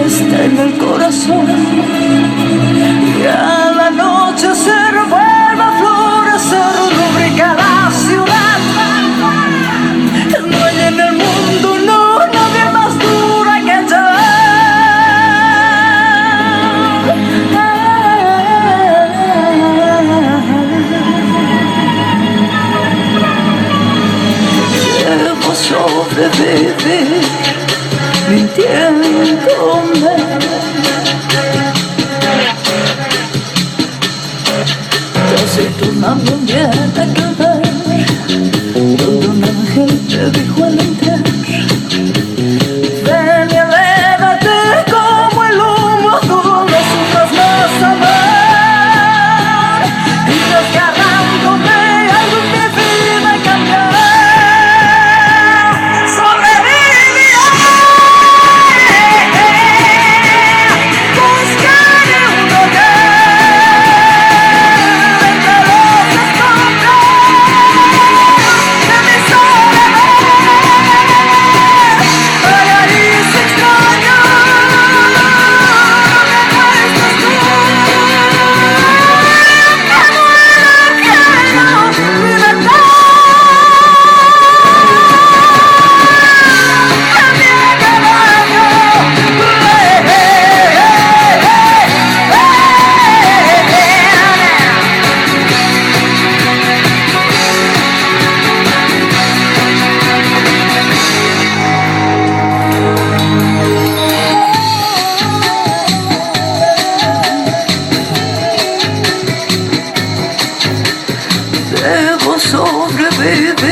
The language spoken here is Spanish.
está en el corazón. Y al anochecer vuelve a florecer, rubrica la ciudad. No hay en el mundo, no, nadie más dura que ella. Debo sobrevivir mintiéndome. Casi tornando un día de ver donde un ángel te dijo al entrar: ven y elévate como el humo azul, no sufras más amar. Y desgarrándome algo en mi vida cambiará. Debo sobrevivir